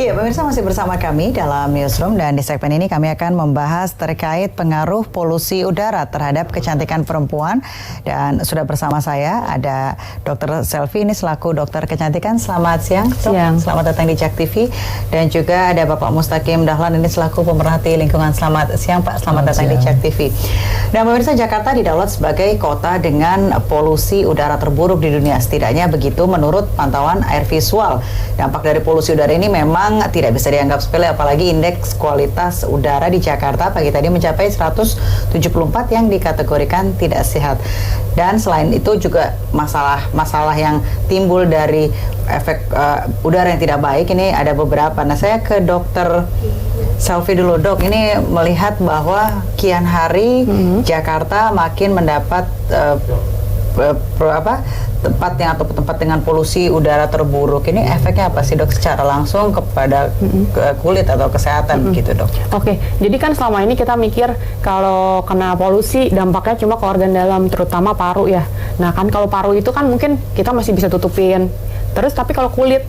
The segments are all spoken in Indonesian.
Iya, pemirsa masih bersama kami dalam Newsroom dan di segmen ini kami akan membahas terkait pengaruh polusi udara terhadap kecantikan perempuan. Dan sudah bersama saya ada Dr. Selvi, ini selaku dokter kecantikan. Selamat siang, Siang. Selamat datang di Jak TV. Dan juga ada Bapak Mustaqim Dahlan, ini selaku pemerhati lingkungan. Selamat siang Pak, selamat datang di Jak TV. Dan pemirsa, Jakarta didaulat sebagai kota dengan polusi udara terburuk di dunia. Setidaknya begitu menurut pantauan air visual. Dampak dari polusi udara ini memang tidak bisa dianggap sepele, apalagi indeks kualitas udara di Jakarta pagi tadi mencapai 174 yang dikategorikan tidak sehat. Dan selain itu juga masalah yang timbul dari efek udara yang tidak baik ini ada beberapa. Nah, saya ke Dokter Selvi dulu, Dok. Ini melihat bahwa kian hari Jakarta makin mendapat tempat dengan polusi udara terburuk. Ini efeknya apa sih, Dok, secara langsung kepada kulit atau kesehatan gitu, Dok? Oke, jadi kan selama ini kita mikir kalau kena polusi dampaknya cuma ke organ dalam, terutama paru ya. Nah kan kalau paru itu kan mungkin kita masih bisa tutupin. Terus tapi kalau kulit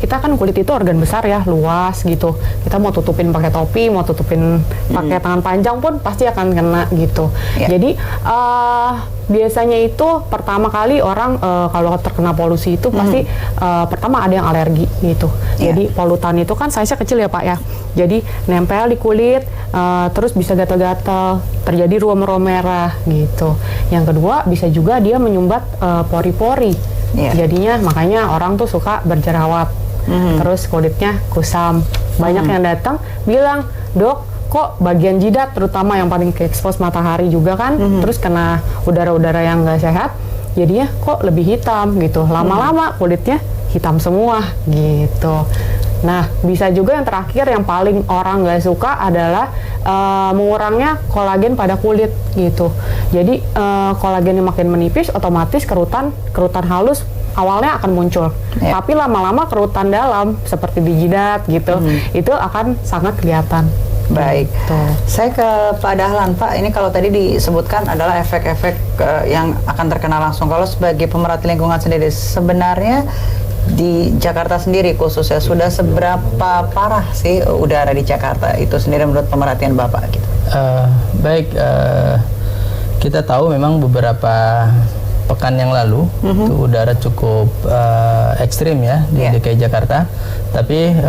kita kan kulit itu organ besar ya, luas gitu. Kita mau tutupin pakai topi, mau tutupin pakai tangan panjang pun pasti akan kena gitu. Jadi biasanya itu pertama kali orang kalau terkena polusi itu pasti pertama ada yang alergi gitu. Jadi polutan itu kan size-nya kecil ya Pak ya. Jadi nempel di kulit, terus bisa gatal-gatal, terjadi ruam-ruam merah gitu. Yang kedua bisa juga dia menyumbat pori-pori. Jadinya makanya orang tuh suka berjerawat, terus kulitnya kusam. Banyak yang datang bilang, Dok, kok bagian jidat terutama yang paling ke-expose matahari juga kan, terus kena udara-udara yang nggak sehat, jadinya kok lebih hitam gitu. Lama-lama kulitnya hitam semua gitu. Nah, bisa juga yang terakhir yang paling orang nggak suka adalah mengurangnya kolagen pada kulit gitu. Jadi kolagennya makin menipis, otomatis kerutan halus awalnya akan muncul. Tapi lama-lama kerutan dalam seperti di jidat gitu, itu akan sangat kelihatan. Baik, saya ke Pak Dahlan. Pak, ini kalau tadi disebutkan adalah efek-efek yang akan terkena langsung. Kalau sebagai pemerhati lingkungan sendiri, sebenarnya di Jakarta sendiri khususnya sudah seberapa parah sih udara di Jakarta itu sendiri menurut pemerhatian Bapak gitu? Kita tahu memang beberapa pekan yang lalu itu udara cukup ekstrim ya di DKI Jakarta, tapi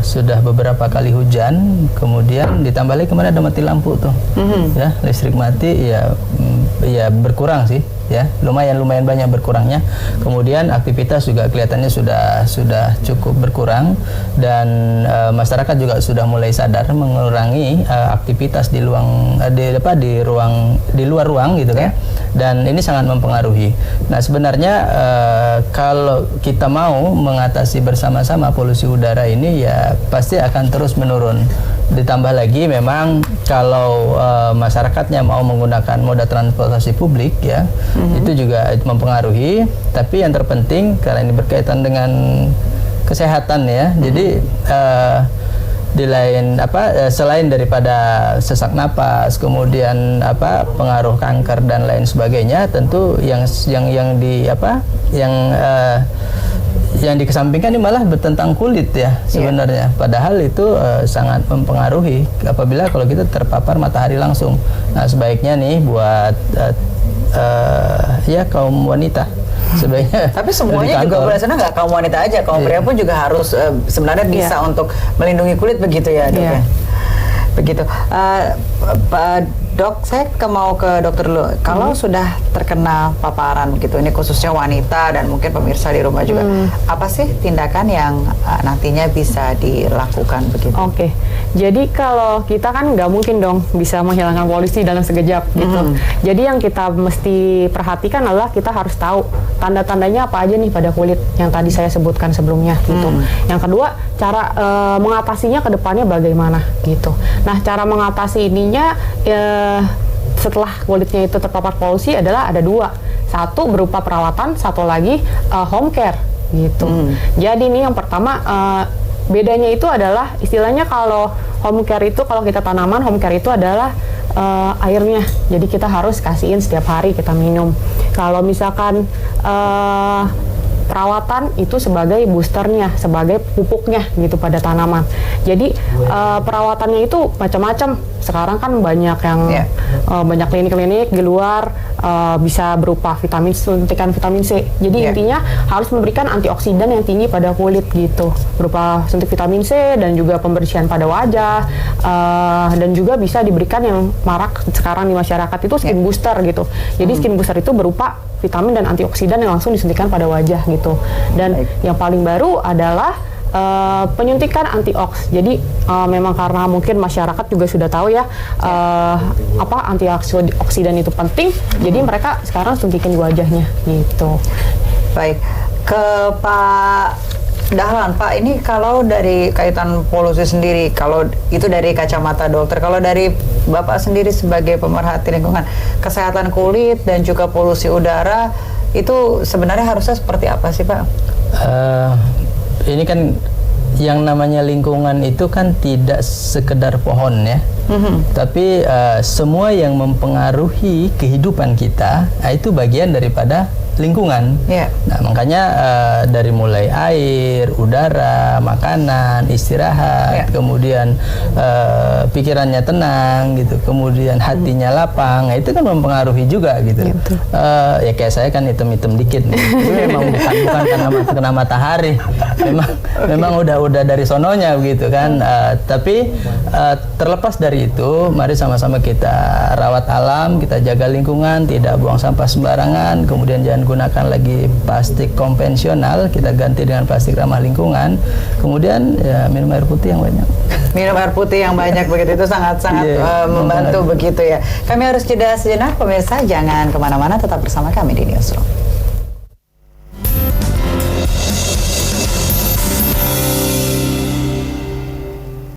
sudah beberapa kali hujan, kemudian ditambah lagi kemarin ada mati lampu tuh, ya listrik mati, ya berkurang sih. Ya, lumayan banyak berkurangnya. Kemudian aktivitas juga kelihatannya sudah cukup berkurang, dan masyarakat juga sudah mulai sadar mengurangi aktivitas di luar ruang gitu kan. Dan ini sangat mempengaruhi. Nah, sebenarnya kalau kita mau mengatasi bersama-sama polusi udara ini ya pasti akan terus menurun. Ditambah lagi memang kalau masyarakatnya mau menggunakan moda transportasi publik ya, itu juga mempengaruhi. Tapi yang terpenting karena ini berkaitan dengan kesehatan ya, jadi selain daripada sesak napas, kemudian pengaruh kanker dan lain sebagainya, tentu yang dikesampingkan ini malah bertentang kulit ya sebenarnya. Padahal itu sangat mempengaruhi apabila kalau kita terpapar matahari langsung. Nah, sebaiknya nih buat kaum wanita sebaiknya. Tapi semuanya juga boleh sana, nggak kaum wanita aja, kaum pria pun juga harus sebenarnya bisa untuk melindungi kulit begitu ya, Dok ya? Begitu. Dok, saya mau ke dokter dulu. Kalau sudah terkena paparan gitu, ini khususnya wanita dan mungkin pemirsa di rumah juga, apa sih tindakan yang nantinya bisa dilakukan begitu? Oke, jadi kalau kita kan nggak mungkin dong bisa menghilangkan polusi dalam sekejap gitu. Jadi yang kita mesti perhatikan adalah kita harus tahu tanda-tandanya apa aja nih pada kulit yang tadi saya sebutkan sebelumnya gitu. Yang kedua, cara mengatasinya ke depannya bagaimana gitu. Nah, cara mengatasi ininya setelah kulitnya itu terpapar polusi adalah ada dua. Satu berupa perawatan, satu lagi home care gitu. Jadi ini yang pertama bedanya itu adalah istilahnya kalau home care itu, kalau kita tanaman, home care itu adalah airnya. Jadi kita harus kasihin setiap hari kita minum. Kalau misalkan perawatan itu sebagai boosternya, sebagai pupuknya gitu pada tanaman. Jadi perawatannya itu macam-macam. Sekarang kan banyak yang banyak klinik-klinik di luar bisa berupa suntikan vitamin C. Jadi intinya harus memberikan antioksidan yang tinggi pada kulit gitu, berupa suntik vitamin C dan juga pembersihan pada wajah, dan juga bisa diberikan yang marak sekarang di masyarakat itu skin booster gitu. Jadi skin booster itu berupa vitamin dan antioksidan yang langsung disuntikan pada wajah gitu. Dan yang paling baru adalah penyuntikan antioks. Jadi memang karena mungkin masyarakat juga sudah tahu ya antioksidan itu penting. Jadi mereka sekarang suntikin di wajahnya gitu. Baik, ke Pak Dahlan, Pak, ini kalau dari kaitan polusi sendiri, kalau itu dari kacamata dokter, kalau dari Bapak sendiri sebagai pemerhati lingkungan, kesehatan kulit dan juga polusi udara itu sebenarnya harusnya seperti apa sih, Pak? Ini kan yang namanya lingkungan itu kan tidak sekedar pohon ya, tapi semua yang mempengaruhi kehidupan kita, itu bagian daripada lingkungan. Nah, makanya dari mulai air, udara, makanan, istirahat, kemudian pikirannya tenang gitu, kemudian hatinya lapang, itu kan mempengaruhi juga gitu. Ya kayak saya kan hitam-hitam dikit nih. Itu memang bukan karena kena matahari, memang udah dari sononya begitu kan. Tapi terlepas dari itu, mari sama-sama kita rawat alam, kita jaga lingkungan, tidak buang sampah sembarangan, kemudian jangan gunakan lagi plastik konvensional, kita ganti dengan plastik ramah lingkungan. Kemudian ya minum air putih yang banyak. Minum air putih yang banyak begitu, itu sangat-sangat membantu begitu ya. Kami harus jeda sejenak, pemirsa, jangan kemana-mana, tetap bersama kami di Newsroom.